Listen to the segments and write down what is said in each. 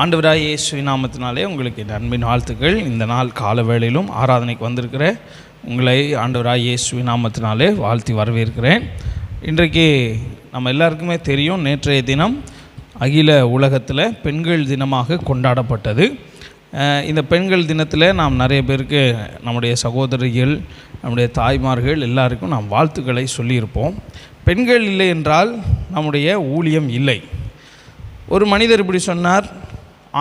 ஆண்டவராகிய இயேசுவின் நாமத்தினாலே உங்களுக்கு என் அன்பின் வாழ்த்துக்கள். இந்த நாள் கால வேளையிலும் ஆராதனைக்கு வந்திருக்கிற உங்களை ஆண்டவராகிய இயேசுவின் நாமத்தினாலே வாழ்த்தி வரவேற்கிறேன். இன்றைக்கு நம்ம எல்லாருக்குமே தெரியும், நேற்றைய தினம் அகில உலகத்தில் பெண்கள் தினமாக கொண்டாடப்பட்டது. இந்த பெண்கள் தினத்தில் நாம் நிறைய பேருக்கு, நம்முடைய சகோதரிகள், நம்முடைய தாய்மார்கள் எல்லாருக்கும் நாம் வாழ்த்துக்களை சொல்லியிருப்போம். பெண்கள் இல்லை என்றால் நம்முடைய ஊழியம் இல்லை. ஒரு மனிதர் இப்படி சொன்னார்,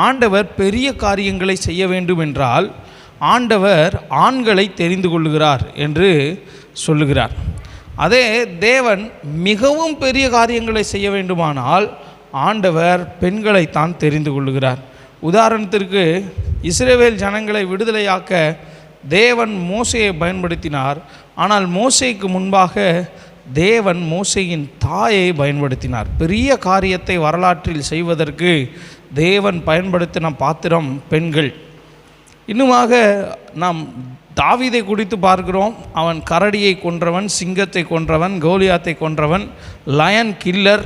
ஆண்டவர் பெரிய காரியங்களை செய்ய வேண்டும் என்றால் ஆண்டவர் ஆண்களை தெரிந்து கொள்ளுகிறார் என்று சொல்லுகிறார். அதே தேவன் மிகவும் பெரிய காரியங்களை செய்ய வேண்டுமானால் ஆண்டவர் பெண்களைத்தான் தெரிந்து கொள்ளுகிறார். உதாரணத்திற்கு, இஸ்ரவேல் ஜனங்களை விடுதலையாக்க தேவன் மோசேயை பயன்படுத்தினார். ஆனால் மோசேக்கு முன்பாக தேவன் மோசேயின் தாயை பயன்படுத்தினார். பெரிய காரியத்தை வரலாற்றில் செய்வதற்கு தேவன் பயன்படுத்தின பாத்திரம் பெண்கள். இன்னுமாக நாம் தாவீதை குறித்து பார்க்கிறோம். அவன் கரடியை கொன்றவன், சிங்கத்தை கொன்றவன், கோலியாத்தை கொன்றவன், லயன் கில்லர்.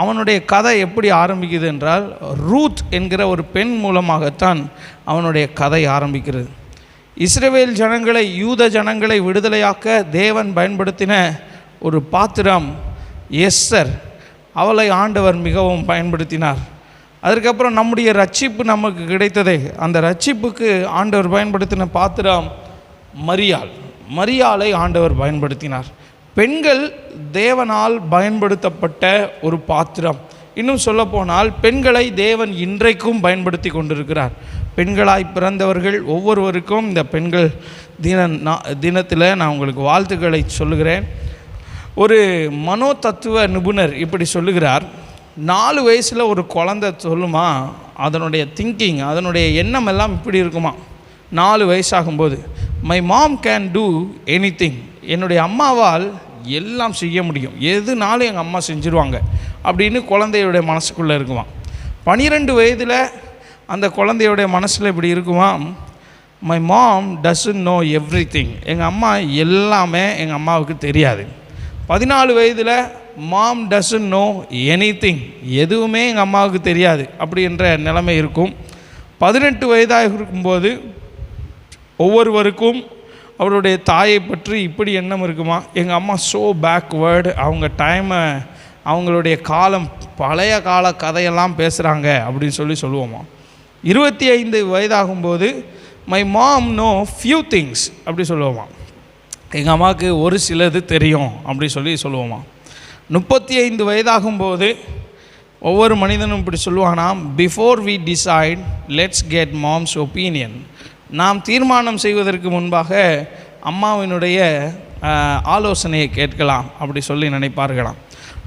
அவனுடைய கதை எப்படி ஆரம்பிக்குது என்றால், ரூத் என்கிற ஒரு பெண் மூலமாகத்தான் அவனுடைய கதை ஆரம்பிக்கிறது. இஸ்ரவேல் ஜனங்களை, யூத ஜனங்களை விடுதலையாக்க தேவன் பயன்படுத்தின ஒரு பாத்திரம் எஸ்தர். அவளை ஆண்டவர் மிகவும் பயன்படுத்தினார். அதற்கப்புறம் நம்முடைய ரட்சிப்பு நமக்கு கிடைத்ததே, அந்த ரட்சிப்புக்கு ஆண்டவர் பயன்படுத்தின பாத்திரம் மரியாளை ஆண்டவர் பயன்படுத்தினார். பெண்கள் தேவனால் பயன்படுத்தப்பட்ட ஒரு பாத்திரம். இன்னும் சொல்லப்போனால் பெண்களை தேவன் இன்றைக்கும் பயன்படுத்தி கொண்டிருக்கிறார். பெண்களாய் பிறந்தவர்கள் ஒவ்வொருவருக்கும் இந்த பெண்கள் தினத்தில் நான் உங்களுக்கு வாழ்த்துக்களை சொல்லுகிறேன். ஒரு மனோ தத்துவ நிபுணர் இப்படி சொல்லுகிறார், 4 வயசில் ஒரு குழந்தை சொல்லுமா, அதனுடைய திங்கிங், அதனுடைய எண்ணம் எல்லாம் இப்படி இருக்குமா. 4 வயசாகும்போது, my mom can do anything, என்னுடைய அம்மாவால் எல்லாம் செய்ய முடியும், எதுனாலும் எங்கள் அம்மா செஞ்சுருவாங்க அப்படின்னு குழந்தையுடைய மனசுக்குள்ளே இருக்குமா. 12 வயதில் அந்த குழந்தையுடைய மனசில் இப்படி இருக்குமா, மை மாம் டசன்ட் நோ எவ்ரி திங், எங்கள் அம்மா எல்லாமே எங்கள் அம்மாவுக்கு தெரியாது. 14 வயதில் மாம் டசன்ட் நோ எனிதிங், எதுவுமே எங்கள் அம்மாவுக்கு தெரியாது அப்படி என்ற நிலைமை இருக்கும். 18 வயதாக இருக்கும்போது ஒவ்வொருவருக்கும் அவருடைய தாயை பற்றி இப்படி எண்ணம் இருக்குமா, எங்கள் அம்மா ஸோ பேக்வேர்டு, அவங்க டைமை, அவங்களுடைய காலம், பழைய கால கதையெல்லாம் பேசுகிறாங்க அப்படின்னு சொல்லுவோமா. 25 வயதாகும்போது my mom know few things அப்படி சொல்லுவோமா, எங்கள் அம்மாவுக்கு ஒரு சிலது தெரியும் அப்படி சொல்லுவோமா. 35 வயதாகும்போது ஒவ்வொரு மனிதனும் இப்படி சொல்லுவானாம், before we decide let's get mom's opinion, நாம் தீர்மானம் செய்வதற்கு முன்பாக அம்மாவினுடைய ஆலோசனையை கேட்கலாம் அப்படி சொல்லி நினைப்பார்களாம்.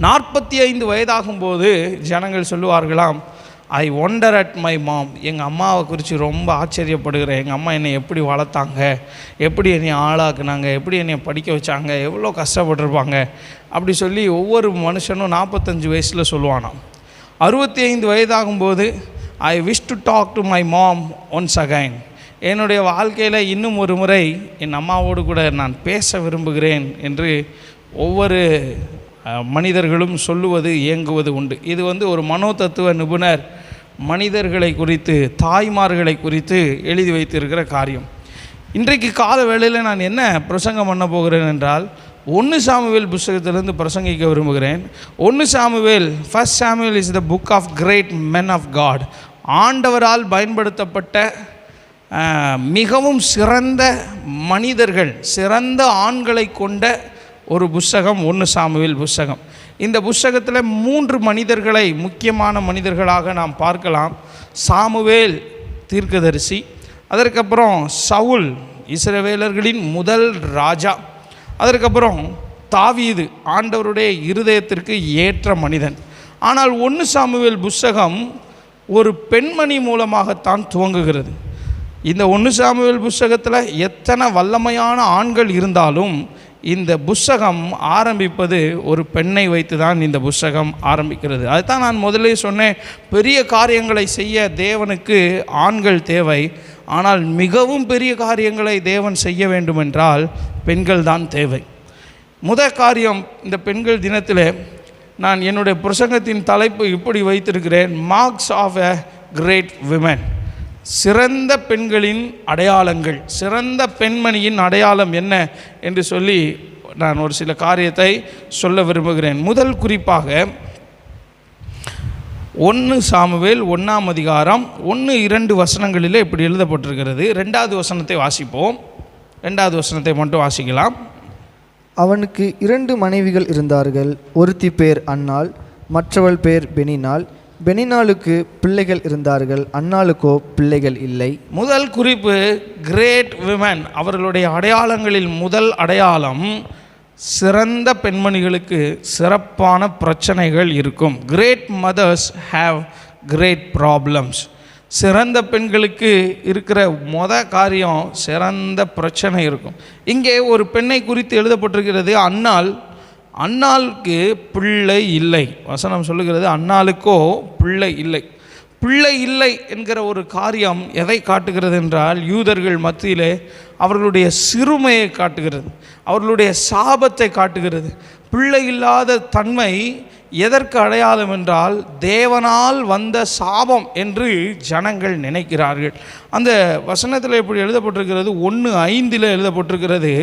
45 வயதாகும்போது ஜனங்கள் சொல்லுவார்களாம், I wonder at my mom, எங்கள் அம்மாவை குறித்து ரொம்ப ஆச்சரியப்படுகிறேன், எங்கள் அம்மா என்னை எப்படி வளர்த்தாங்க, எப்படி என்னை ஆளாக்குனாங்க, எப்படி என்னை படிக்க வச்சாங்க, எவ்வளோ கஷ்டப்பட்டுருப்பாங்க அப்படி சொல்லி ஒவ்வொரு மனுஷனும் 45 வயசில் சொல்லுவானாம். 65 வயதாகும்போது I wish to talk to my mom once again, என்னுடைய வாழ்க்கையில் இன்னும் ஒரு முறை என் அம்மாவோடு கூட நான் பேச விரும்புகிறேன் என்று ஒவ்வொரு மனிதர்களும் சொல்லுவது, இயங்குவது உண்டு. இது ஒரு மனோ தத்துவ நிபுணர் மனிதர்களை குறித்து, தாய்மார்களை குறித்து எழுதி வைத்திருக்கிற காரியம். இன்றைக்கு கால வேளையில் நான் என்ன பிரசங்கம் பண்ண போகிறேன் என்றால், 1 சாமுவேல் புத்தகத்திலிருந்து பிரசங்கிக்க விரும்புகிறேன். 1 Samuel, first Samuel is the book of great men of God. ஆண்டவரால் பயன்படுத்தப்பட்ட மிகவும் சிறந்த மனிதர்கள், சிறந்த ஆண்களை கொண்ட ஒரு புஸ்தகம் 1 சாமுவேல் புஸ்தகம். இந்த புஸ்தகத்தில் 3 மனிதர்களை முக்கியமான மனிதர்களாக நாம் பார்க்கலாம். சாமுவேல் தீர்க்கதரிசி, அதற்கப்புறம் சவுல் இஸ்ரவேலர்களின் முதல் ராஜா, அதற்கப்புறம் தாவீது ஆண்டவருடைய இருதயத்திற்கு ஏற்ற மனிதன். ஆனால் 1 சாமுவேல் புஸ்தகம் ஒரு பெண்மணி மூலமாகத்தான் துவங்குகிறது. இந்த 1 சாமுவேல் புஸ்தகத்தில் எத்தனை வல்லமையான ஆண்கள் இருந்தாலும் இந்த புஸ்தகம் ஆரம்பிப்பது ஒரு பெண்ணை வைத்து தான் இந்த புஸ்தகம் ஆரம்பிக்கிறது. அதுதான் நான் முதலே சொன்னேன், பெரிய காரியங்களை செய்ய தேவனுக்கு ஆண்கள் தேவை. ஆனால் மிகவும் பெரிய காரியங்களை தேவன் செய்ய வேண்டுமென்றால் பெண்கள் தான் தேவை. முதல் காரியம், இந்த பெண்கள் தினத்தில் நான் என்னுடைய பிரசங்கத்தின் தலைப்பு இப்படி வைத்திருக்கிறேன், marks of a great women. சிறந்த பெண்களின் அடையாளங்கள், சிறந்த பெண்மணியின் அடையாளம் என்ன என்று சொல்லி நான் ஒரு சில காரியத்தை சொல்ல விரும்புகிறேன். முதல் குறிப்பாக 1 சாமுவேல் 1ஆம் அதிகாரம் 1-2 வசனங்களிலே இப்படி எழுதப்பட்டிருக்கிறது. 2வது வசனத்தை வாசிப்போம். 2வது வசனத்தை மட்டும் வாசிக்கலாம். அவனுக்கு 2 மனைவிகள் இருந்தார்கள். ஒருத்தி பேர் அன்னாள், மற்றவள் பேர் பெனினாள். பெனினாளுக்கு பிள்ளைகள் இருந்தார்கள், அன்னாளுக்கோ பிள்ளைகள் இல்லை. முதல் குறிப்பு கிரேட் விமன். அவர்களுடைய அடையாளங்களில் முதல் அடையாளம், சிறந்த பெண்மணிகளுக்கு சிறப்பான பிரச்சனைகள் இருக்கும். Great mothers have great problems. சிறந்த பெண்களுக்கு இருக்கிற காரியம் சிறந்த பிரச்சனை இருக்கும். இங்கே ஒரு பெண்ணை குறித்து எழுதப்பட்டிருக்கிறது, அன்னாள். அன்னாளுக்கு பிள்ளை இல்லை. வசனம் சொல்லுகிறது, அன்னாளுக்கோ பிள்ளை இல்லை. பிள்ளை இல்லை என்கிற ஒரு காரியம் எதை காட்டுகிறது என்றால், யூதர்கள் மத்தியிலே அவர்களுடைய சிறுமையை காட்டுகிறது, அவர்களுடைய சாபத்தை காட்டுகிறது. பிள்ளை இல்லாத தன்மை எதற்கு அடையாளம் என்றால், தேவனால் வந்த சாபம் என்று ஜனங்கள் நினைக்கிறார்கள். அந்த வசனத்தில் எப்படி எழுதப்பட்டிருக்கிறது, 1:5 எழுதப்பட்டிருக்கிறது,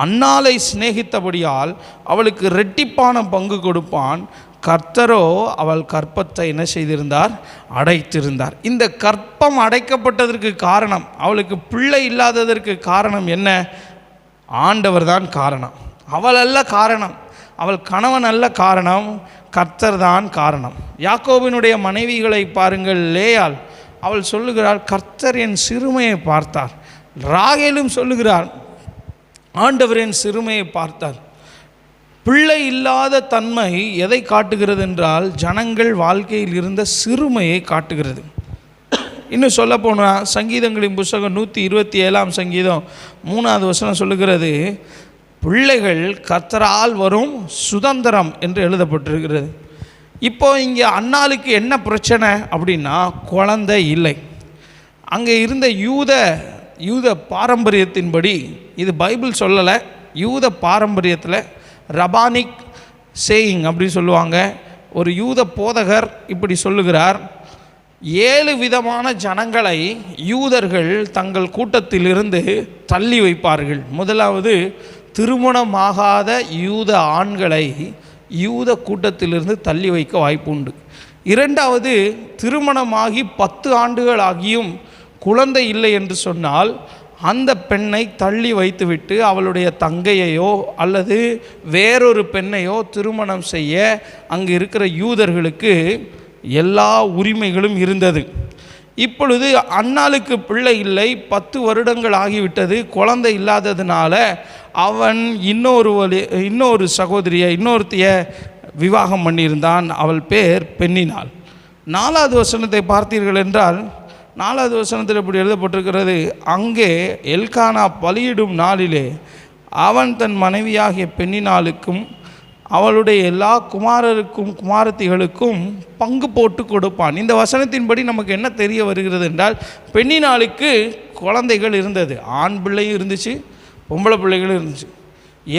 அன்னாளை சிநேகித்தபடியால் அவளுக்கு இரட்டிப்பான பங்கு கொடுப்பான், கர்த்தரோ அவள் கற்பத்தை என்ன செய்திருந்தார், அடைத்திருந்தார். இந்த கற்பம் அடைக்கப்பட்டதற்கு காரணம், அவளுக்கு பிள்ளை இல்லாததற்கு காரணம் என்ன? ஆண்டவர் தான் காரணம். அவள் அல்ல காரணம், அவள் கணவன் அல்ல காரணம், கர்த்தர் தான் காரணம். யாக்கோபினுடைய மனைவிகளை பாருங்கள். லேயாள், அவள் சொல்லுகிறாள், கர்த்தர் என் சிறுமையை பார்த்தார். ராகேலும் சொல்லுகிறார், ஆண்டவர் என் சிறுமையை பார்த்தார். பிள்ளை இல்லாத தன்மை எதை காட்டுகிறது என்றால், ஜனங்கள் வாழ்க்கையில் இருந்த சிறுமையை காட்டுகிறது. இன்னும் சொல்ல போனால், சங்கீதங்களின் புஸ்தகம் 127ஆம் சங்கீதம் 3வது வசனம் சொல்லுகிறது, பிள்ளைகள் கர்த்தரால் வரும் சுதந்திரம் என்று எழுதப்பட்டிருக்கிறது. இப்போ இங்கே அன்னாளுக்கு என்ன பிரச்சனை அப்படின்னா, குழந்தை இல்லை. அங்கே இருந்த யூத பாரம்பரியத்தின்படி, இது பைபிள் சொல்லலை, யூத பாரம்பரியத்தில் ரபானிக் சேயிங் அப்படி சொல்லுவாங்க. ஒரு யூத போதகர் இப்படி சொல்லுகிறார், 7 விதமான ஜனங்களை யூதர்கள் தங்கள் கூட்டத்திலிருந்து தள்ளி வைப்பார்கள். முதலாவது, திருமணமாகாத யூத ஆண்களை யூத கூட்டத்திலிருந்து தள்ளி வைக்க வாய்ப்பு உண்டு. 2வது, திருமணமாகி 10 ஆண்டுகள் ஆகியும் குழந்தை இல்லை என்று சொன்னால் அந்த பெண்ணை தள்ளி வைத்துவிட்டு அவளுடைய தங்கையையோ அல்லது வேறொரு பெண்ணையோ திருமணம் செய்ய அங்கு இருக்கிற யூதர்களுக்கு எல்லா உரிமைகளும் இருந்தது. இப்பொழுது அன்னாளுக்கு பிள்ளை இல்லை, 10 வருடங்கள் ஆகிவிட்டது, குழந்தை இல்லாததுனால அவன் இன்னொரு சகோதரியை, இன்னொருத்திய விவாகம் பண்ணியிருந்தான். அவள் பேர் பெண்ணினாள். 4வது வசனத்தை பார்த்தீர்கள் என்றால், 4வது வசனத்தில் இப்படி எழுதப்பட்டிருக்கிறது, அங்கே எல்கானா பலியிடும் நாளிலே அவன் தன் மனைவியாகிய பெண்ணினாளுக்கும் அவளுடைய எல்லா குமாரருக்கும் குமாரத்திகளுக்கும் பங்கு போட்டு கொடுப்பான். இந்த வசனத்தின்படி நமக்கு என்ன தெரிய வருகிறது என்றால், பெண்ணினாளுக்கு குழந்தைகள் இருந்தது, ஆண் பிள்ளையும் இருந்துச்சு, பொம்பளை பிள்ளைகளும் இருந்துச்சு,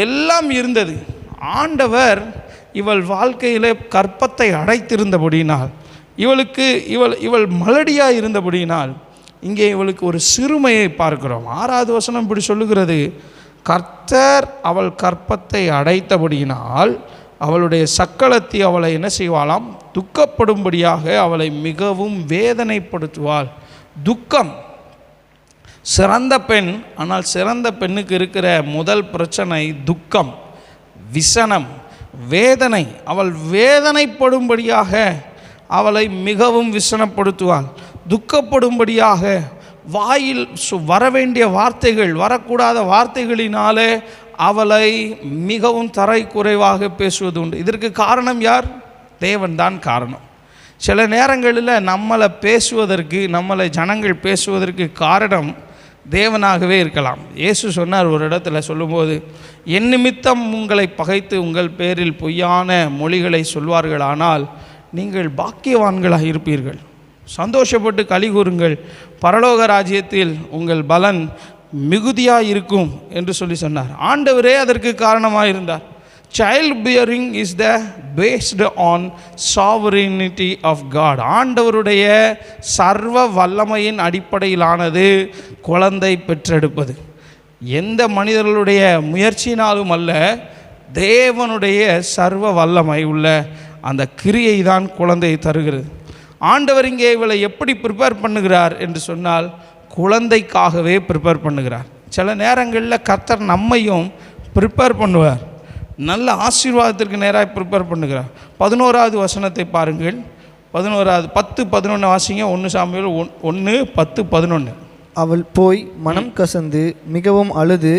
எல்லாம் இருந்தது. ஆண்டவர் இவள் வாழ்க்கையில் கற்பத்தை அடைத்திருந்தபடியினால், இவள் மலடியாக இருந்தபடியினால் இங்கே இவளுக்கு ஒரு சிறுமையை பார்க்கிறோம். 6வது வசனம் இப்படி சொல்லுகிறது, கர்த்தர் அவள் கற்பத்தை அடைத்தபடியினால் அவளுடைய சக்களத்தை அவளை என்ன செய்வாளாம், துக்கப்படும்படியாக அவளை மிகவும் வேதனைப்படுத்துவாள். துக்கம். சிறந்த பெண், ஆனால் சிறந்த பெண்ணுக்கு இருக்கிற முதல் பிரச்சனை துக்கம், விசனம், வேதனை. அவள் வேதனைப்படும்படியாக அவளை மிகவும் விசனப்படுத்துவாள், துக்கப்படும்படியாக. வாயில் வரவேண்டிய வார்த்தைகள், வரக்கூடாத வார்த்தைகளினாலே அவளை மிகவும் தரை குறைவாக பேசுவது உண்டு. இதற்கு காரணம் யார்? தேவன் தான் காரணம். சில நேரங்களில் நம்மளை ஜனங்கள் பேசுவதற்கு காரணம் தேவனாகவே இருக்கலாம். இயேசு சொன்னார் ஒரு இடத்துல சொல்லும்போது, என் நிமித்தம் உங்களை பகைத்து உங்கள் பேரில் பொய்யான மொழிகளை சொல்வார்களானால் நீங்கள் பாக்கியவான்களாக இருப்பீர்கள், சந்தோஷப்பட்டு களி கூறுங்கள், பரலோக ராஜ்யத்தில் உங்கள் பலன் மிகுதியாக இருக்கும் என்று சொல்லி சொன்னார். ஆண்டவரே அதற்கு காரணமாக இருந்தார். Child bearing is the based on sovereignty of God. ஆண்டவருடைய சர்வ வல்லமையின் அடிப்படையிலானது குழந்தை பெற்றெடுப்பது. எந்த மனிதர்களுடைய முயற்சியினாலும் அல்ல, தேவனுடைய சர்வ வல்லமை உள்ள அந்த கிரியை தான் குழந்தையை தருகிறது. ஆண்டவர் இங்கே இவளை எப்படி ப்ரிப்பேர் பண்ணுகிறார் என்று சொன்னால், குழந்தைக்காகவே ப்ரிப்பேர் பண்ணுகிறார். சில நேரங்களில் கர்த்தர் நம்மையும் ப்ரிப்பேர் பண்ணுவார், நல்ல ஆசீர்வாதத்திற்கு நேராக ப்ரிப்பேர் பண்ணுகிறார். 11வது வசனத்தை பாருங்கள். 11வது 10-11 வாசிங்க. 1 சாமுவேல் 1:10-11. அவள் போய் மனம் கசந்து மிகவும் அழுது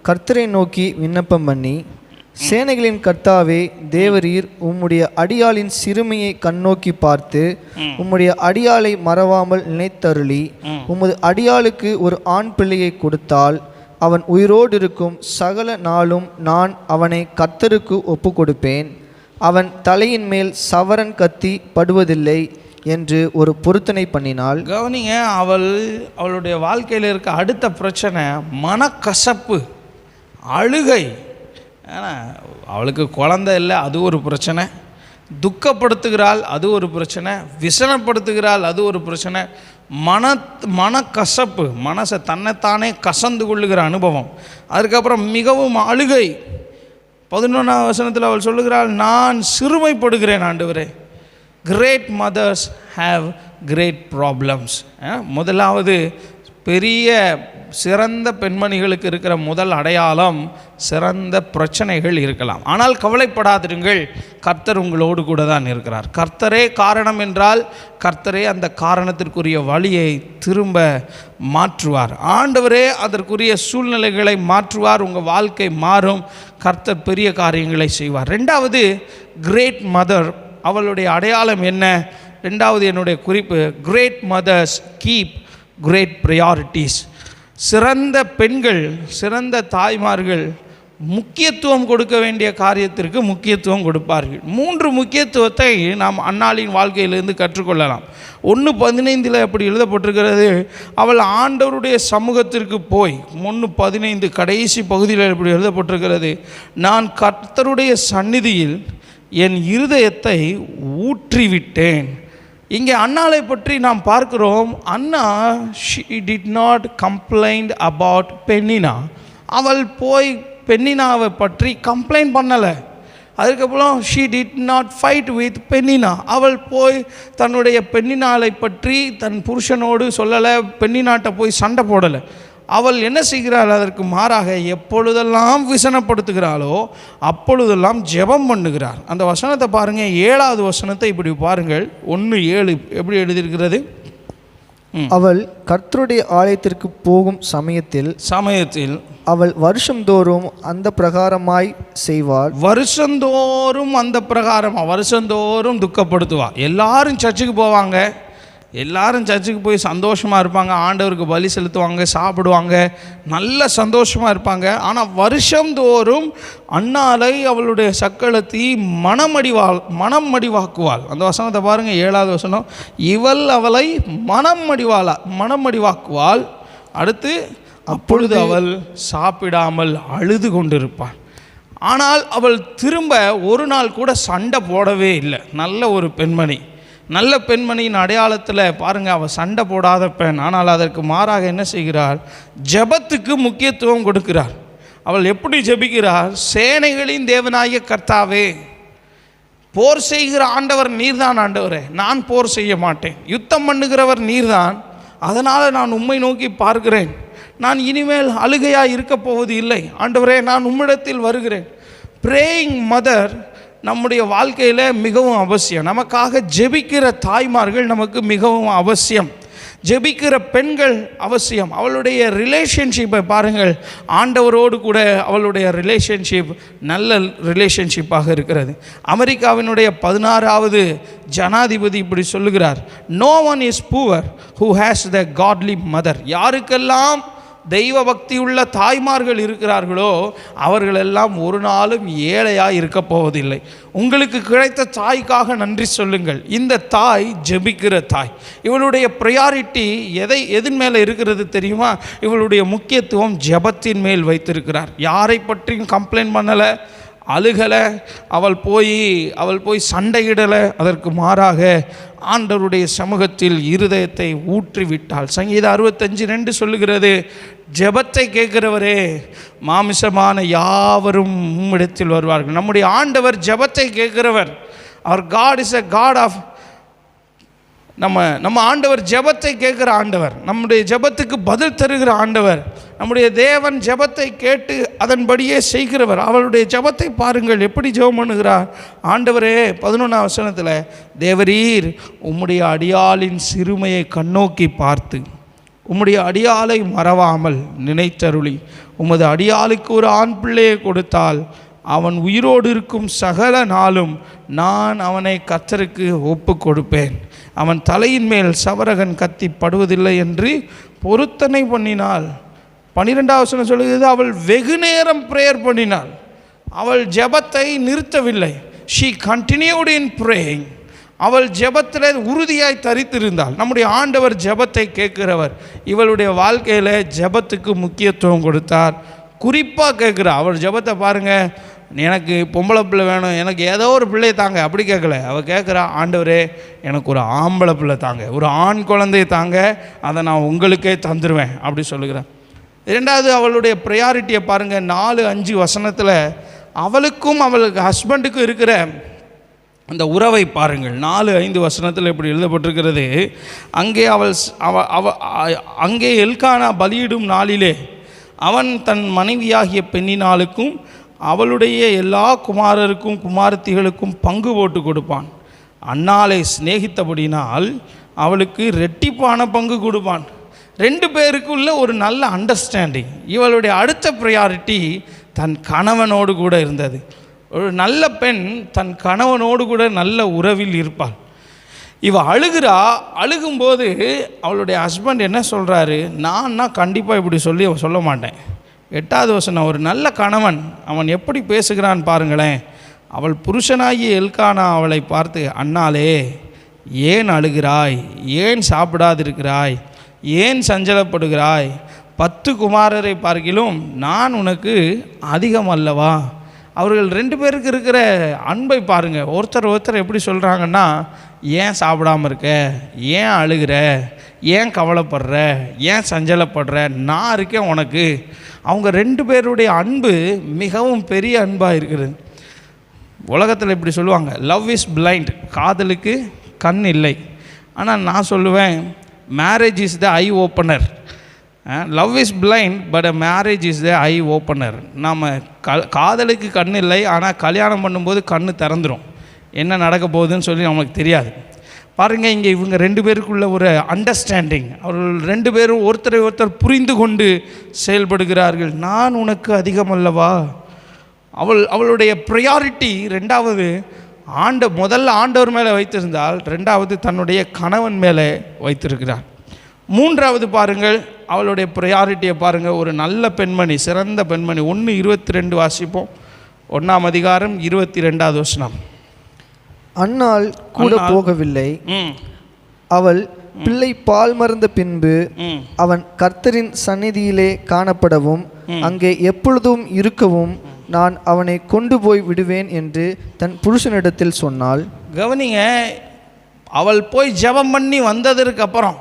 கர்த்தரை நோக்கி விண்ணப்பம் பண்ணி, சேனைகளின் கர்த்தாவே தேவரீர் உம்முடைய அடியாளின் சிறுமையை கண்ணோக்கி பார்த்து உம்முடைய அடியாளை மறவாமல் நினைத்தருளி உமது அடியாளுக்கு ஒரு ஆண் பிள்ளையை கொடுத்தால் அவன் உயிரோடு இருக்கும் சகல நாளும் நான் அவனை கர்த்தருக்கு ஒப்பு கொடுப்பேன். அவன் தலையின் மேல் சவரன் கத்தி படுவதில்லை என்று ஒரு பொருத்தனை பண்ணினாள். கவனிங்க, அவளுடைய வாழ்க்கையில் இருக்க அடுத்த பிரச்சனை மனக்கசப்பு, அழுகை. ஏன்னா அவளுக்கு குழந்தை இல்லை, அது ஒரு பிரச்சனை. துக்கப்படுத்துகிறாள், அது ஒரு பிரச்சனை. விசனப்படுத்துகிறாள், அது ஒரு பிரச்சனை. மனக்கசப்பு, மனசை தன்னைத்தானே கசந்து கொள்ளுகிற அனுபவம். அதுக்கப்புறம் மிகவும் அழுகை. 11ஆம் வசனத்தில் அவள் சொல்லுகிறாள், நான் சிறுமைப்படுகிறேன் ஆண்டவரே. Great mothers have great problems. முதலாவது பெரிய சிறந்த பெண்மணிகளுக்கு இருக்கிற முதல் அடையாளம் சிறந்த பிரச்சனைகள் இருக்கலாம். ஆனால் கவலைப்படாதிருங்கள், கர்த்தர் உங்களோடு கூட தான் இருக்கிறார். கர்த்தரே காரணம் என்றால் கர்த்தரே அந்த காரணத்திற்குரிய வழியை திரும்ப மாற்றுவார். ஆண்டவரே அதற்குரிய சூழ்நிலைகளை மாற்றுவார். உங்கள் வாழ்க்கை மாறும். கர்த்தர் பெரிய காரியங்களை செய்வார். 2வது கிரேட் மதர். அவளுடைய அடையாளம் என்ன? 2வது என்னுடைய குறிப்பு, great mothers keep great priorities. சிறந்த பெண்கள், சிறந்த தாய்மார்கள் முக்கியத்துவம் கொடுக்க வேண்டிய காரியத்திற்கு முக்கியத்துவம் கொடுப்பார்கள். 3 முக்கியத்துவத்தை நாம் அன்னாளின் வாழ்க்கையிலிருந்து கற்றுக்கொள்ளலாம். 1:15 அப்படி எழுதப்பட்டிருக்கிறது, அவள் ஆண்டவருடைய சமூகத்திற்கு போய். 1:15 கடைசி பகுதியில் இப்படி எழுதப்பட்டிருக்கிறது, நான் கர்த்தருடைய சந்நிதியில் என் இருதயத்தை ஊற்றிவிட்டேன். இங்கே அன்னாளை பற்றி நாம் பார்க்கிறோம். அன்னா she did not complain about பென்னினா. அவள் போய் பென்னினாவை பற்றி கம்ப்ளைண்ட் பண்ணலை. அதுக்கப்புறம் she did not fight with பென்னினா. அவள் போய் தன்னுடைய பென்னினாளை பற்றி தன் புருஷனோடு சொல்லலை, பென்னினாட்டை போய் சண்டை போடலை. அவள் என்ன செய்கிறாள்? அதற்கு மாறாக எப்பொழுதெல்லாம் விசனப்படுத்துகிறாளோ அப்பொழுதெல்லாம் ஜெபம் பண்ணுகிறார். அந்த வசனத்தை பாருங்கள், 7வது வசனத்தை இப்படி பாருங்கள். 1:7 எப்படி எழுதியிருக்கிறது? அவள் கர்த்தருடைய ஆலயத்திற்கு போகும் சமயத்தில் அவள் வருஷந்தோறும் அந்த பிரகாரமாய் செய்வாள். வருஷந்தோறும் அந்த பிரகாரமாக, வருஷந்தோறும் துக்கப்படுத்துவாள். எல்லாரும் சர்ச்சுக்கு போவாங்க, எல்லாரும் சர்ச்சுக்கு போய் சந்தோஷமாக இருப்பாங்க, ஆண்டவருக்கு பலி செலுத்துவாங்க, சாப்பிடுவாங்க, நல்ல சந்தோஷமாக இருப்பாங்க. ஆனால் வருஷந்தோறும் அன்னாளை அவளுடைய சக்களத்தி மனம் மடிவாக்குவாள். அந்த வசனத்தை பாருங்கள், 7வது வசனம், இவள் அவளை மனம் மடிவாக்குவாள். அடுத்து, அப்பொழுது அவள் சாப்பிடாமல் அழுது கொண்டிருப்பாள். ஆனால் அவள் திரும்ப ஒரு நாள் கூட சண்டை போடவே இல்லை. நல்ல ஒரு பெண்மணி. நல்ல பெண்மணியின் அடையாளத்தில் பாருங்கள், அவள் சண்டை போடாத பெண். ஆனால் அதற்கு மாறாக என்ன செய்கிறார்? ஜெபத்துக்கு முக்கியத்துவம் கொடுக்கிறார். அவள் எப்படி ஜெபிக்கிறார்? சேனைகளின் தேவனாகிய கர்த்தாவே, போர் செய்கிற ஆண்டவர் நீர்தான் ஆண்டவரே, நான் போர் செய்ய மாட்டேன். யுத்தம் பண்ணுகிறவர் நீர்தான், அதனால் நான் உம்மை நோக்கி பார்க்கிறேன். நான் இனிமேல் அழுகையாக இருக்க போவது இல்லை ஆண்டவரே, நான் உம்மிடத்தில் வருகிறேன். பிரேயிங் மதர் நம்முடைய வாழ்க்கையில் மிகவும் அவசியம். நமக்காக ஜெபிக்கிற தாய்மார்கள் நமக்கு மிகவும் அவசியம். ஜெபிக்கிற பெண்கள் அவசியம். அவளுடைய ரிலேஷன்ஷிப்பை பாருங்கள், ஆண்டவரோடு கூட அவளுடைய ரிலேஷன்ஷிப் நல்ல ரிலேஷன்ஷிப்பாக இருக்கிறது. அமெரிக்காவினுடைய 16வது ஜனாதிபதி இப்படி சொல்லுகிறார், no one is poor who has the godly mother. யாருக்கெல்லாம் தெய்வ பக்தியுள்ள தாய்மார்கள் இருக்கிறார்களோ அவர்களெல்லாம் ஒரு நாளும் ஏழையாக இருக்க போவதில்லை. உங்களுக்கு கிடைத்த தாய்க்காக நன்றி சொல்லுங்கள். இந்த தாய் ஜெபிக்கிற தாய். இவளுடைய ப்ரையாரிட்டி எதன் மேலே இருக்கிறது தெரியுமா? இவளுடைய முக்கியத்துவம் ஜெபத்தின் மேல் வைத்திருக்கிறார். யாரை பற்றியும் கம்ப்ளைண்ட் பண்ணலை, அழுகலை, அவள் போய் சண்டையிடலை. அதற்கு மாறாக ஆண்டவருடைய சமூகத்தில் இருதயத்தை ஊற்றிவிட்டாள். சங்கீதம் 65:2 சொல்லுகிறது, ஜெபத்தை கேட்கிறவரே மாமிசமான யாவரும் உம்மிடத்தில் வருவார்கள். நம்முடைய ஆண்டவர் ஜெபத்தை கேட்கிறவர். அவர் God is a God of நம்ம ஆண்டவர் ஜெபத்தை கேட்குற ஆண்டவர், நம்முடைய ஜெபத்துக்கு பதில் தருகிற ஆண்டவர். நம்முடைய தேவன் ஜெபத்தை கேட்டு அதன்படியே செய்கிறவர். அவருடைய ஜெபத்தை பாருங்கள், எப்படி ஜெபம் பண்ணுகிறார். ஆண்டவரே 11ஆம் வசனத்தில், தேவரீர் உம்முடைய அடியாளின் சிறுமையை கண்ணோக்கி பார்த்து உம்முடைய அடியாளை மறவாமல் நினைத்தருளி உமது அடியாளுக்கு ஒரு ஆண் பிள்ளையை கொடுத்தால் அவன் உயிரோடு இருக்கும் சகல நாளும் நான் அவனை கர்த்தருக்கு ஒப்பு கொடுப்பேன். அவன் தலையின் மேல் சவரகன் கத்தி படுவதில்லை என்று பொருத்தனை பண்ணினாள். 12ஆம் வசனம் சொல்லுகிறது, அவள் வெகு நேரம் ப்ரேயர் பண்ணினாள். அவள் ஜெபத்தை நிறுத்தவில்லை. She continued in praying. அவள் ஜெபத்தில் உறுதியாய் தரித்திருந்தாள். நம்முடைய ஆண்டவர் ஜெபத்தை கேட்கிறவர். இவளுடைய வாழ்க்கையில் ஜெபத்துக்கு முக்கியத்துவம் கொடுத்தார். குறிப்பாக கேட்குறார். அவள் ஜெபத்தை பாருங்கள், எனக்கு பொம்பளை பிள்ளை வேணும், எனக்கு ஏதோ ஒரு பிள்ளை தாங்க, அப்படி கேட்கல. அவள் கேட்குறா, ஆண்டவரே எனக்கு ஒரு ஆம்பளை பிள்ளை தாங்க, ஒரு ஆண் குழந்தையை தாங்க, அதை நான் உங்களுக்கே தந்துடுவேன் அப்படி சொல்லுகிறேன். இரண்டாவது, அவளுடைய ப்ரையாரிட்டியை பாருங்கள். 4-5 வசனத்தில் அவளுக்கும் அவளுக்கு ஹஸ்பண்டுக்கும் இருக்கிற அந்த உறவை பாருங்கள். 4-5 வசனத்தில் இப்படி எழுதப்பட்டிருக்கிறது, அங்கே எல்கானா பலியிடும் நாளிலே அவன் தன் மனைவியாகிய பெண்ணினாளுக்கும் அவளுடைய எல்லா குமாரருக்கும் குமாரத்திகளுக்கும் பங்கு போட்டு கொடுப்பான். அன்னாளை சிநேகித்தபடினால் அவளுக்கு ரெட்டிப்பான பங்கு கொடுப்பான். 2 பேருக்குள்ள ஒரு நல்ல அண்டர்ஸ்டாண்டிங். இவளுடைய அடுத்த ப்ரையாரிட்டி தன் கணவனோடு கூட இருந்தது. ஒரு நல்ல பெண் தன் கணவனோடு கூட நல்ல உறவில் இருப்பாள். இவ அழுகும்போது அவளுடைய ஹஸ்பண்ட் என்ன சொல்கிறாரு, நான் கண்டிப்பாக இப்படி சொல்ல மாட்டேன். 8வது வசனம், ஒரு நல்ல கணவன் அவன் எப்படி பேசுகிறான் பாருங்களேன். அவள் புருஷனாகிய எல்கானா அவளை பார்த்து, அண்ணாளே ஏன் அழுகிறாய், ஏன் சாப்பிடாதிருக்கிறாய், ஏன் சஞ்சலப்படுகிறாய், 10 குமாரரை பார்க்கிலும் நான் உனக்கு அதிகம் அல்லவா. அவர்கள் 2 பேருக்கு இருக்கிற அன்பை பாருங்கள். ஒருத்தர் எப்படி சொல்கிறாங்கன்னா, ஏன் சாப்பிடாமல் இருக்க, ஏன் அழுகிற, ஏன் கவலைப்படுற, ஏன் சஞ்சலப்படுற, நான் இருக்கேன் உனக்கு. அவங்க 2 பேருடைய அன்பு மிகவும் பெரிய அன்பாக இருக்கிறது. உலகத்தில் இப்படி சொல்லுவாங்க, லவ் இஸ் பிளைண்ட், காதலுக்கு கண் இல்லை. ஆனால் நான் சொல்லுவேன், marriage is the I opener. Love is blind but marriage is the I opener. நாம் காதலுக்கு கண் இல்லை, ஆனால் கல்யாணம் பண்ணும்போது கண் திறந்துடும். என்ன நடக்க போகுதுன்னு சொல்லி நமக்கு தெரியாது. பாருங்கள், இங்கே இவங்க 2 பேருக்குள்ள ஒரு அண்டர்ஸ்டாண்டிங். அவர்கள் 2 பேரும் ஒருத்தரை ஒருத்தர் புரிந்து கொண்டு செயல்படுகிறார்கள். நான் உனக்கு அதிகம் அல்லவா. அவளுடைய ப்ரையாரிட்டி 2வது முதல்ல ஆண்டவர் மேலே வைத்திருந்தால், 2வது தன்னுடைய கணவன் மேலே வைத்திருக்கிறார். 3வது பாருங்கள், அவளுடைய ப்ரையாரிட்டியை பாருங்கள். ஒரு நல்ல பெண்மணி, சிறந்த பெண்மணி. 1:22 வாசிப்போம். 1ஆம் அதிகாரம் 22வது வசனம். அன்னாள் கூட போகவில்லை. அவள் பிள்ளை பால் மறந்த பின்பு அவன் கர்த்தரின் சந்நிதியிலே காணப்படவும் அங்கே எப்பொழுதும் இருக்கவும் நான் அவனை கொண்டு போய் விடுவேன் என்று தன் புருஷனிடத்தில் சொன்னாள். கவனிங்க, அவள் போய் ஜெபம் பண்ணி வந்ததற்கு அப்புறம்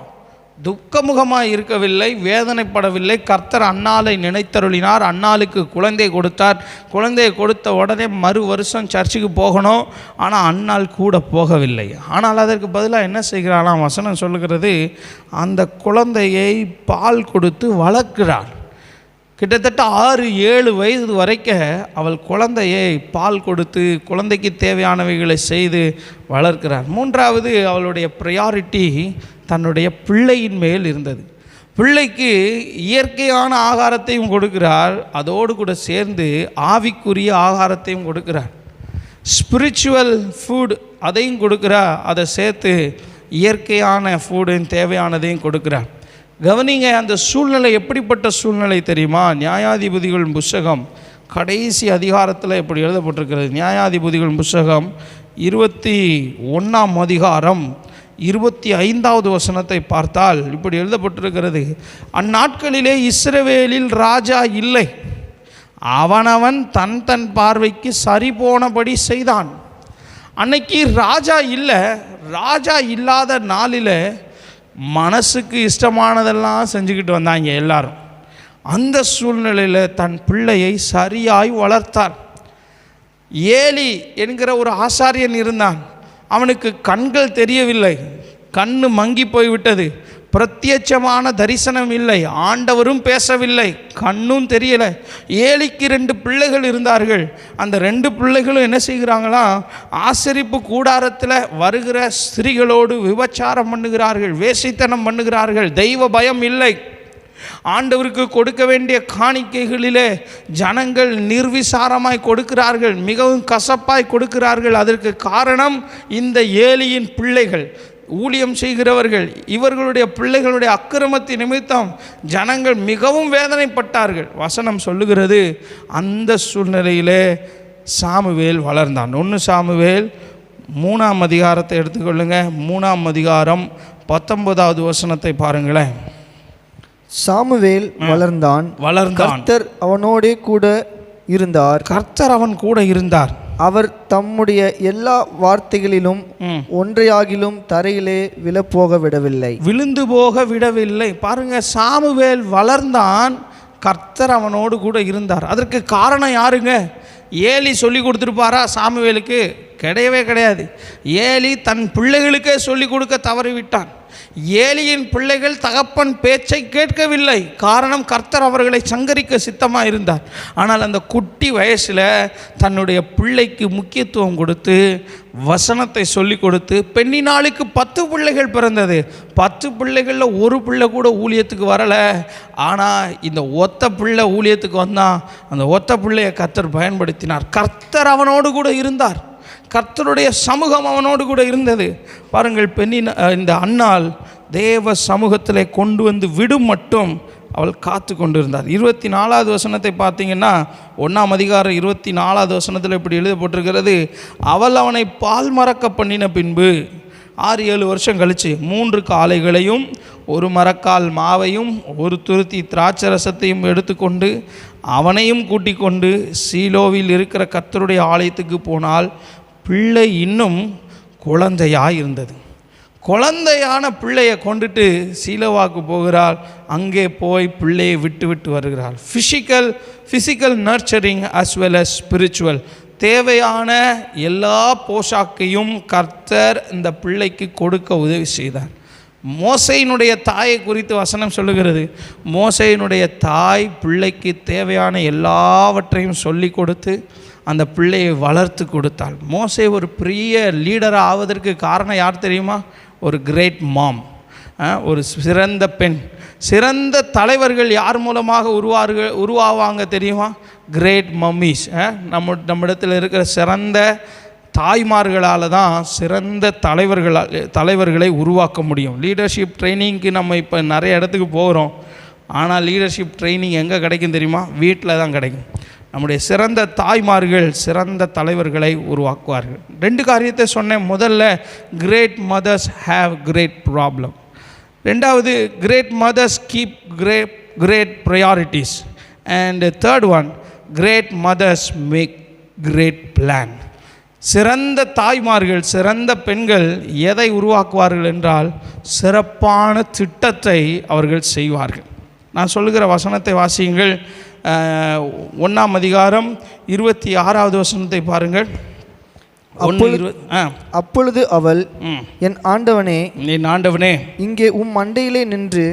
துக்கமுகமாக இருக்கவில்லை, வேதனைப்படவில்லை. கர்த்தர் அன்னாளை நினைத்தருளினார். அன்னாளுக்கு குழந்தை கொடுத்தார். குழந்தையை கொடுத்த உடனே மறு வருஷம் சர்ச்சுக்கு போகணும். ஆனால் அன்னாள் கூட போகவில்லை. ஆனால் அதற்கு பதிலாக என்ன செய்கிறாளாம் வசனம் சொல்லுகிறது, அந்த குழந்தையை பால் கொடுத்து வளர்க்கிறாள். கிட்டத்தட்ட 6-7 வயது வரைக்கும் அவள் குழந்தையை பால் கொடுத்து குழந்தைக்கு தேவையானவைகளை செய்து வளர்க்கிறார். 3வது அவளுடைய ப்ரையாரிட்டி தன்னுடைய பிள்ளையின் மேல் இருந்தது. பிள்ளைக்கு இயற்கையான ஆகாரத்தையும் கொடுக்கிறார், அதோடு கூட சேர்ந்து ஆவிக்குரிய ஆகாரத்தையும் கொடுக்கிறார். ஸ்பிரிச்சுவல் ஃபுட் அதையும் கொடுக்கிறார், அதை சேர்த்து இயற்கையான ஃபுட்டையும் தேவையானதையும் கொடுக்கிறார். கவனிங்க, அந்த சூழ்நிலை எப்படிப்பட்ட சூழ்நிலை தெரியுமா? நியாயாதிபதிகள் புஸ்தகம் கடைசி அதிகாரத்தில் இப்படி எழுதப்பட்டிருக்கிறது. நியாயாதிபதிகள் புஸ்தகம் 21ஆம் அதிகாரம் 25வது வசனத்தை பார்த்தால் இப்படி எழுதப்பட்டிருக்கிறது, அந்நாட்களிலே இஸ்ரவேலில் ராஜா இல்லை. அவனவன் தன் தன் பார்வைக்கு சரி போனபடி செய்தான். அன்னைக்கு ராஜா இல்லை, ராஜா இல்லாத நாளில் மனசுக்கு இஷ்டமானதெல்லாம் செஞ்சுக்கிட்டு வந்தாங்க எல்லாரும். அந்த சூழ்நிலையில் தன் பிள்ளையை சரியாய் வளர்த்தார். ஏலி என்கிற ஒரு ஆசாரியன் இருந்தான். அவனுக்கு கண்கள் தெரியவில்லை, கண்ணு மங்கி போய்விட்டது, பிரத்யட்சமான தரிசனம் இல்லை, ஆண்டவரும் பேசவில்லை, கண்ணும் தெரியலை. ஏலிக்கு 2 பிள்ளைகள் இருந்தார்கள். அந்த 2 பிள்ளைகளும் என்ன செய்கிறாங்களா, ஆசரிப்பு கூடாரத்தில் வருகிற ஸ்திரீகளோடு விபச்சாரம் பண்ணுகிறார்கள், வேசித்தனம் பண்ணுகிறார்கள். தெய்வ பயம் இல்லை. ஆண்டவருக்கு கொடுக்க வேண்டிய காணிக்கைகளிலே ஜனங்கள் நிர்விசாரமாய் கொடுக்கிறார்கள், மிகவும் கசப்பாய் கொடுக்கிறார்கள். அதற்கு காரணம் இந்த ஏலியின் பிள்ளைகள், ஊழியம் செய்கிறவர்கள். இவர்களுடைய பிள்ளைகளுடைய அக்கிரமத்தின் நிமித்தம் ஜனங்கள் மிகவும் வேதனைப்பட்டார்கள். வசனம் சொல்லுகிறது, அந்த சூழ்நிலையிலே சாமுவேல் வளர்ந்தான். 1 சாமுவேல் 3ஆம் அதிகாரத்தை எடுத்துக்கொள்ளுங்க. 3ஆம் அதிகாரம் 19வது வசனத்தை பாருங்களேன். சாமுவேல் வளர்ந்தான், கர்த்தர் அவனோடே கூட இருந்தார். கர்த்தர் அவன் கூட இருந்தார். அவர் தம்முடைய எல்லா வார்த்தைகளிலும் ஒன்றையாகிலும் தரையிலே விழப்போக விடவில்லை, விழுந்து போக விடவில்லை. பாருங்க, சாமுவேல் வளர்ந்தான், கர்த்தர் அவனோடு கூட இருந்தார். அதற்கு காரணம் யாருங்க? ஏலி சொல்லி கொடுத்துருப்பாரா சாமுவேலுக்கு? கிடையவே கிடையாது. ஏலி தன் பிள்ளைகளுக்கே சொல்லி கொடுக்க தவறிவிட்டான். ஏலியின் பிள்ளைகள் தகப்பன் பேச்சை கேட்கவில்லை. காரணம், கர்த்தர் அவர்களை சங்கரிக்க சித்தமாக இருந்தார். ஆனால் அந்த குட்டி வயசில் தன்னுடைய பிள்ளைக்கு முக்கியத்துவம் கொடுத்து வசனத்தை சொல்லி கொடுத்து, பெண்ணினாளுக்கு 10 பிள்ளைகள் பிறந்தது. 10 பிள்ளைகளில் ஒரு பிள்ளை கூட ஊழியத்துக்கு வரலை. ஆனால் இந்த ஒத்த பிள்ளை ஊழியத்துக்கு வந்தான். அந்த ஒத்த பிள்ளையை கர்த்தர் பயன்படுத்தினார். கர்த்தர் அவனோடு கூட இருந்தார். கர்த்தருடைய சமூகம் அவனோடு கூட இருந்தது. பாருங்கள், இந்த அன்னாள் தேவ சமூகத்தில் கொண்டு வந்து விடும் மட்டும் அவள் காத்து கொண்டு இருந்தார். 24வது வசனத்தை பார்த்தீங்கன்னா, 1ஆம் அதிகாரம் 24வது வசனத்தில் இப்படி எழுதப்பட்டிருக்கிறது, அவள் அவனை பால் மறக்க பண்ணின பின்பு 6-7 வருஷம் கழித்து 3 காளைகளையும் 1 மரக்கால் மாவையும் 1 துருத்தி திராட்சரசத்தையும் எடுத்துக்கொண்டு அவனையும் கூட்டிக் கொண்டு சீலோவில் இருக்கிற கர்த்தருடைய ஆலயத்துக்கு போனால் பிள்ளை இன்னும் குழந்தையாக இருந்தது. குழந்தையான பிள்ளையை கொண்டுட்டு சீலோவாக்கு போகிறாள். அங்கே போய் பிள்ளையை விட்டு விட்டு வருகிறாள். Physical nurturing as well as spiritual, தேவையான எல்லா போஷாக்கையும் கர்த்தர் இந்த பிள்ளைக்கு கொடுக்க உதவி செய்தார். மோசேயினுடைய தாயை குறித்து வசனம் சொல்லுகிறது. மோசேயினுடைய தாய் பிள்ளைக்கு தேவையான எல்லாவற்றையும் சொல்லி கொடுத்து அந்த பிள்ளையை வளர்த்து கொடுத்தாள். மோசே ஒரு பெரிய லீடராக ஆவதற்கு காரணம் யார் தெரியுமா? ஒரு கிரேட் மாம், ஒரு சிறந்த பெண். சிறந்த தலைவர்கள் யார் மூலமாக உருவாவாங்க தெரியுமா? Great mummies. நம்மிடத்தில் இருக்கிற சிறந்த தாய்மார்களால் தான் சிறந்த தலைவர்களை உருவாக்க முடியும். லீடர்ஷிப் ட்ரைனிங்க்கு நம்ம இப்போ நிறைய இடத்துக்கு போகிறோம். ஆனால் லீடர்ஷிப் ட்ரைனிங் எங்கே கிடைக்கும் தெரியுமா? வீட்டில் தான் கிடைக்கும். நம்முடைய சிறந்த தாய்மார்கள் சிறந்த தலைவர்களை உருவாக்குவார்கள். 2 காரியத்தை சொன்னேன். முதல்ல, great mothers have great problem. 2வது, great mothers keep great priorities. And 3rd one, great mothers make great plan. சிறந்த தாய்மார்கள், சிறந்த பெண்கள் எதை உருவாக்குவார்கள் என்றால் சிறப்பான திட்டத்தை அவர்கள் செய்வார்கள். நான் சொல்லுகிற வசனத்தை வாசியுங்கள். 1ஆம் அதிகாரம் 26வது வசனத்தை பாருங்கள். அப்பொழுது அவள், என் ஆண்டவனே, இங்கே மண்டையிலே நின்று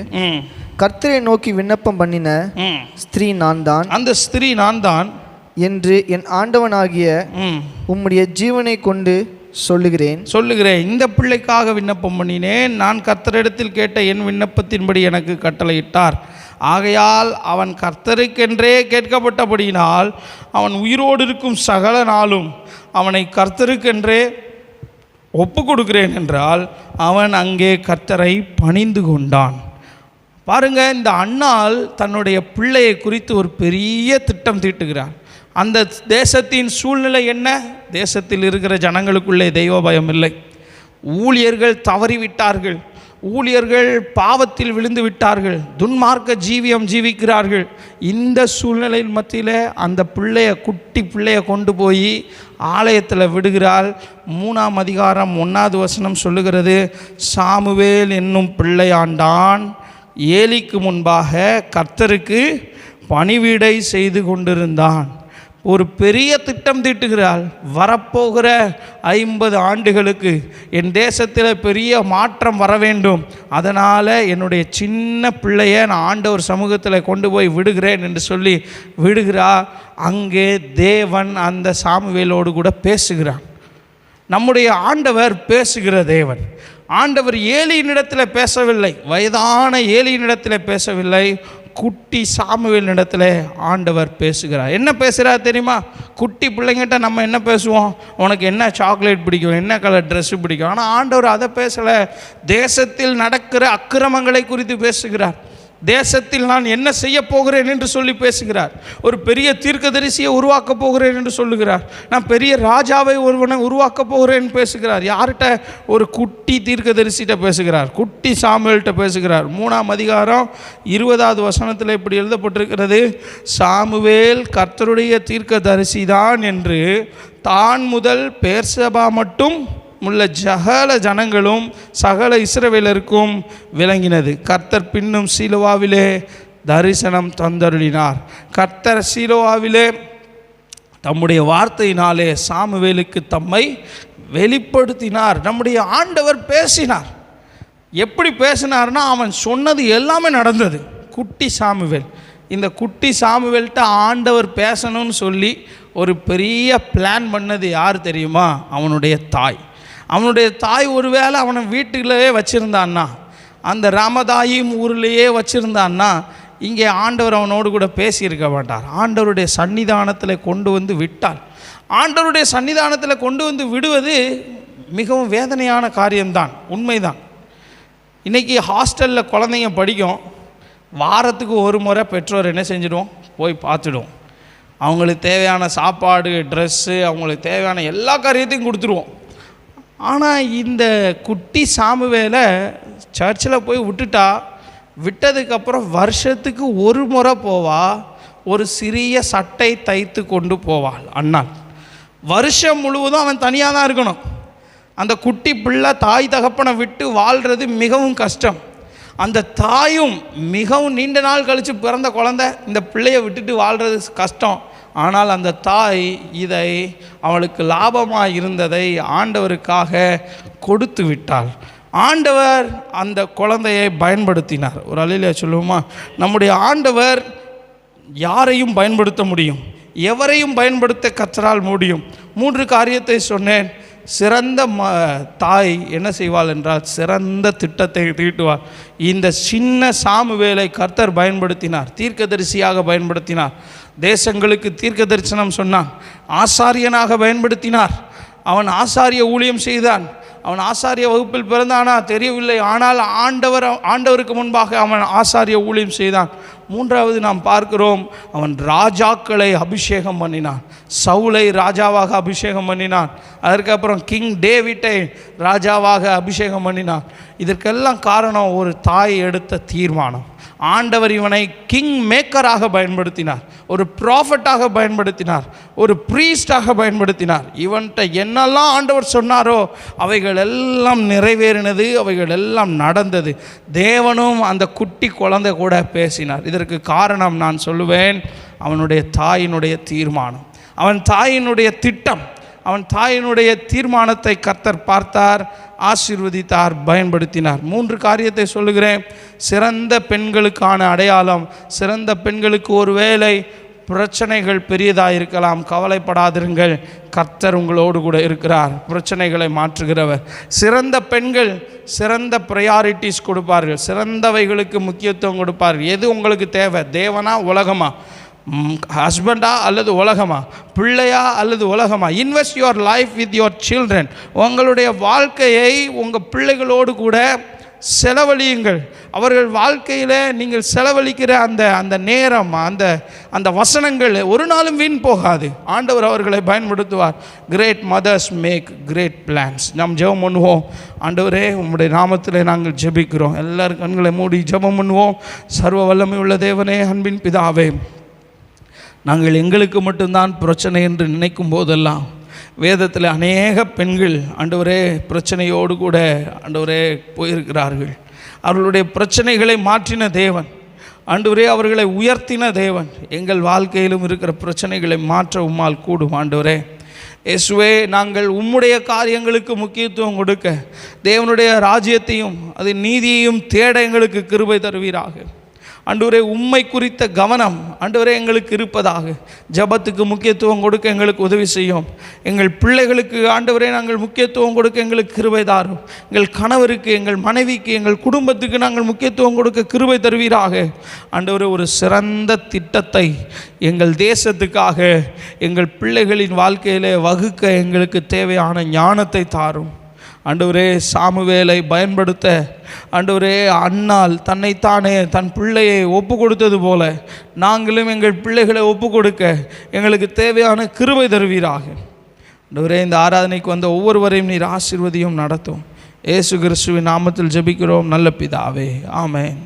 கர்த்தரை நோக்கி விண்ணப்பம் பண்ணின ஸ்திரீ நான் தான், அந்த ஸ்திரீ நான் தான் என்று என் ஆண்டவனாகிய உம்முடைய ஜீவனை கொண்டு சொல்லுகிறேன். இந்த பிள்ளைக்காக விண்ணப்பம் பண்ணினேன். நான் கர்த்தரிடத்தில் கேட்ட என் விண்ணப்பத்தின்படி எனக்கு கட்டளையிட்டார். ஆகையால் அவன் கர்த்தருக்கென்றே கேட்கப்பட்டபடியினால் அவன் உயிரோடு இருக்கும் சகல நாளும் அவனை கர்த்தருக்கென்றே ஒப்பு கொடுக்கிறேன் என்றால் அவன் அங்கே கர்த்தரை பணிந்து கொண்டான். பாருங்க, இந்த அன்னாள் தன்னுடைய பிள்ளையை குறித்து ஒரு பெரிய திட்டம் தீட்டுகிறார். அந்த தேசத்தின் சூழ்நிலை என்ன? தேசத்தில் இருக்கிற ஜனங்களுக்குள்ளே தெய்வ பயம் இல்லை. ஊழியர்கள் தவறிவிட்டார்கள். ஊழியர்கள் பாவத்தில் விழுந்து விட்டார்கள், துன்மார்க்க ஜீவியம் ஜீவிக்கிறார்கள். இந்த சூழ்நிலையின் மத்தியில் அந்த குட்டி பிள்ளைய கொண்டு போய் ஆலயத்தில் விடுகிறாள். 3ஆம் அதிகாரம் 1வது வசனம் சொல்லுகிறது, சாமுவேல் என்னும் பிள்ளையாண்டான் ஏலிக்கு முன்பாக கர்த்தருக்கு பணிவிடை செய்து கொண்டிருந்தான். ஒரு பெரிய திட்டம் தீட்டுகிறாள். வரப்போகிற 50 ஆண்டுகளுக்கு என் தேசத்தில் பெரிய மாற்றம் வர வேண்டும், அதனால் என்னுடைய சின்ன பிள்ளைய நான் ஆண்டவர் சமூகத்தில் கொண்டு போய் விடுகிறேன் என்று சொல்லி விடுகிறா. அங்கே தேவன் அந்த சாமுவேலோடு கூட பேசுகிறான். நம்முடைய ஆண்டவர் பேசுகிற தேவன். ஆண்டவர் ஏலியினிடத்தில் பேசவில்லை, வயதான ஏலியினிடத்தில் பேசவில்லை, குட்டி சாமுவேலினிடத்தில் ஆண்டவர் பேசுகிறார். என்ன பேசுகிறார் தெரியுமா? குட்டி பிள்ளைங்கிட்ட நம்ம என்ன பேசுவோம்? உனக்கு என்ன சாக்லேட் பிடிக்கும், என்ன கலர் ட்ரெஸ்ஸு பிடிக்கும். ஆனால் ஆண்டவர் அதை பேசலை. தேசத்தில் நடக்கிற அக்கிரமங்களை குறித்து பேசுகிறார். தேசத்தில் நான் என்ன செய்ய போகிறேன் என்று சொல்லி பேசுகிறார். ஒரு பெரிய தீர்க்கதரிசியை உருவாக்க போகிறேன் என்று சொல்லுகிறார். நான் பெரிய ராஜாவை ஒருவனை உருவாக்க போகிறேன் பேசுகிறார். யார்கிட்ட? ஒரு குட்டி தீர்க்கதரிசிகிட்ட பேசுகிறார், குட்டி சாமுவேல்கிட்ட பேசுகிறார். 3ஆம் அதிகாரம் 20வது வசனத்தில் இப்படி எழுதப்பட்டிருக்கிறது, சாமுவேல் கர்த்தருடைய தீர்க்கதரிசி தான் என்று தான் முதல் பெர்சபா மட்டும் உள்ள சகல ஜனங்களும் சகல இஸ்ரவேலருக்கும் விளங்கினது. கர்த்தர் பின்னும் சீலோவாவிலே தரிசனம் தந்தருளினார். கர்த்தர் சீலோவாவிலே தம்முடைய வார்த்தையினாலே சாமுவேலுக்கு தம்மை வெளிப்படுத்தினார். நம்முடைய ஆண்டவர் பேசினார். எப்படி பேசினார்னா, அவன் சொன்னது எல்லாமே நடந்தது. குட்டி சாமுவேல், இந்த குட்டி சாமுவேல்கிட்ட ஆண்டவர் பேசணும்னு சொல்லி ஒரு பெரிய பிளான் பண்ணது யார் தெரியுமா? அவனுடைய தாய். அவனுடைய தாய் ஒருவேளை அவனை வீட்டுக்குள்ளே வச்சுருந்தான்னா, அந்த ராமதாயும் ஊர்லேயே வச்சுருந்தான்னா, இங்கே ஆண்டவர் அவனோடு கூட பேசியிருக்க மாட்டார். ஆண்டவருடைய சன்னிதானத்தில் கொண்டு வந்து விட்டார். ஆண்டவருடைய சன்னிதானத்தில் கொண்டு வந்து விடுவது மிகவும் வேதனையான காரியம்தான், உண்மைதான். இன்றைக்கி ஹாஸ்டலில் குழந்தைங்க படிக்கும். வாரத்துக்கு ஒரு முறை பெற்றோர் என்ன செஞ்சிடுவோம்? போய் பார்த்துடுவோம். அவங்களுக்கு தேவையான சாப்பாடு, ட்ரெஸ்ஸு, அவங்களுக்கு தேவையான எல்லா காரியத்தையும் கொடுத்துருவோம். ஆனால் இந்த குட்டி சாமுவேலை சர்ச்சில் போய் விட்டதுக்கப்புறம் வருஷத்துக்கு ஒரு முறை போவா. ஒரு சிறிய சட்டை தைத்து கொண்டு போவாள் அண்ணாள். வருஷம் முழுவதும் அவன் தனியாக தான் இருக்கணும். அந்த குட்டி பிள்ளை தாய் தகப்பனை விட்டு வாழ்கிறது மிகவும் கஷ்டம். அந்த தாயும் மிகவும் நீண்ட நாள் கழித்து பிறந்த குழந்தை இந்த பிள்ளையை விட்டுட்டு வாழ்கிறது கஷ்டம். ஆனால் அந்த தாய் இதை அவளுக்கு லாபமாக இருந்ததை ஆண்டவருக்காக கொடுத்து விட்டாள். ஆண்டவர் அந்த குழந்தையை பயன்படுத்தினார். ஒரு அல்லேலூயா சொல்லுவோமா? நம்முடைய ஆண்டவர் யாரையும் பயன்படுத்த முடியும், எவரையும் பயன்படுத்த கர்த்தரால் முடியும். 3 காரியத்தை சொன்னேன். சிறந்த தாய் என்ன செய்வாள் என்றால் சிறந்த திட்டத்தை தீட்டுவாள். இந்த சின்ன சாமுவேலை கர்த்தர் பயன்படுத்தினார், தீர்க்கதரிசியாக பயன்படுத்தினார். தேசங்களுக்கு தீர்க்க தரிசனம் சொன்னான். ஆசாரியனாக பயன்படுத்தினார். அவன் ஆசாரிய ஊழியம் செய்தான். அவன் ஆசாரிய வகுப்பில் பிறந்தானா தெரியவில்லை, ஆனால் ஆண்டவருக்கு முன்பாக அவன் ஆசாரிய ஊழியம் செய்தான். 3வது நாம் பார்க்கிறோம், அவன் ராஜாக்களை அபிஷேகம் பண்ணினான். சவுலை ராஜாவாக அபிஷேகம் பண்ணினான். அதற்கப்புறம் கிங் டேவிட்டை ராஜாவாக அபிஷேகம் பண்ணினான். இதற்கெல்லாம் காரணம் ஒரு தாய் எடுத்த தீர்மானம். ஆண்டவர் இவனை கிங் மேக்கராக பயன்படுத்தினார், ஒரு ப்ராஃபட்டாக பயன்படுத்தினார், ஒரு ப்ரீஸ்டாக பயன்படுத்தினார். இவன்கிட்ட என்னெல்லாம் ஆண்டவர் சொன்னாரோ அவைகள் எல்லாம் நிறைவேறினது, அவைகள் எல்லாம் நடந்தது. தேவனும் அந்த குட்டி குழந்தை கூட பேசினார். இதற்கு காரணம் நான் சொல்லுவேன், அவனுடைய தாயினுடைய தீர்மானம், அவன் தாயினுடைய திட்டம், அவன் தாயினுடைய தீர்மானத்தை கர்த்தர் பார்த்தார், ஆசீர்வதித்தார், பயன்படுத்தினார். 3 காரியத்தை சொல்லுகிறேன். சிறந்த பெண்களுக்கான அடையாளம். சிறந்த பெண்களுக்கு ஒருவேளை பிரச்சனைகள் பெரியதாக இருக்கலாம், கவலைப்படாதிருங்கள், கர்த்தர் உங்களோடு கூட இருக்கிறார், பிரச்சனைகளை மாற்றுகிறவர். சிறந்த பெண்கள் சிறந்த ப்ரையாரிட்டிஸ் கொடுப்பார்கள், சிறந்தவைகளுக்கு முக்கியத்துவம் கொடுப்பார்கள். எது உங்களுக்கு தேவை? தேவனா உலகமா? ஹஸ்பண்டா அல்லது உலகமா? பிள்ளையா அல்லது உலகமா? Invest your life with your children. உங்களுடைய வாழ்க்கையை உங்கள் பிள்ளைகளோடு கூட செலவழியுங்கள். அவர்கள் வாழ்க்கையில் நீங்கள் செலவழிக்கிற அந்த நேரம், அந்த வசனங்கள் ஒரு நாளும் வீண் போகாது. ஆண்டவர் அவர்களை பயன்படுத்துவார். Great mothers make great plans. நாம் ஜெபம் பண்ணுவோம். ஆண்டவரே, உம்முடைய நாமத்தில் நாங்கள் ஜெபிக்கிறோம். எல்லாரும் கண்களை மூடி ஜெபம் பண்ணுவோம். சர்வ வல்லமை உள்ள தேவனே, அன்பின் பிதாவே, நாங்கள் எங்களுக்கு மட்டும்தான் பிரச்சனை என்று நினைக்கும் போதெல்லாம் வேதத்தில் அநேக பெண்கள் ஆண்டவரே பிரச்சனையோடு கூட ஆண்டவரே போயிருக்கிறார்கள். அவர்களுடைய பிரச்சனைகளை மாற்றின தேவன், ஆண்டவரே அவர்களை உயர்த்தின தேவன். எங்கள் வாழ்க்கையிலும் இருக்கிற பிரச்சனைகளை மாற்ற உம்மால் கூடும். ஆண்டவரே இயேசுவே, நாங்கள் உம்முடைய காரியங்களுக்கு முக்கியத்துவம் கொடுக்க, தேவனுடைய ராஜ்யத்தையும் அது நீதியையும் தேட எங்களுக்கு கிருபை தருவீராக. ஆண்டவரே, உம்மை குறித்த கவனம் ஆண்டவரே எங்களுக்கு இருப்பதாக. ஜபத்துக்கு முக்கியத்துவம் கொடுக்க எங்களுக்கு உதவி செய்யும். எங்கள் பிள்ளைகளுக்கு ஆண்டவரே நாங்கள் முக்கியத்துவம் கொடுக்க எங்களுக்கு கிருபை தாரும். எங்கள் கணவருக்கு, எங்கள் மனைவிக்கு, எங்கள் குடும்பத்துக்கு நாங்கள் முக்கியத்துவம் கொடுக்க கிருபை தருவீராக. ஆண்டவரே, ஒரு சிறந்த திட்டத்தை எங்கள் தேசத்துக்காக, எங்கள் பிள்ளைகளின் வாழ்க்கையிலே வகுக்க எங்களுக்கு தேவையான ஞானத்தை தாரும். ஆண்டவரே, சாமுவேலை பயன்படுத்த ஆண்டவரே அன்னாள் தன்னைத்தானே தன் பிள்ளையை ஒப்பு கொடுத்தது போல நாங்களும் எங்கள் பிள்ளைகளை ஒப்பு கொடுக்க எங்களுக்கு தேவையான கிருபை தருவீராக. ஆண்டவரே, இந்த ஆராதனைக்கு வந்த ஒவ்வொருவரையும் நீர் ஆசீர்வதியும் நடத்தும். இயேசு கிறிஸ்துவின் நாமத்தில் ஜெபிக்கிறோம் நல்ல பிதாவே, ஆமென்.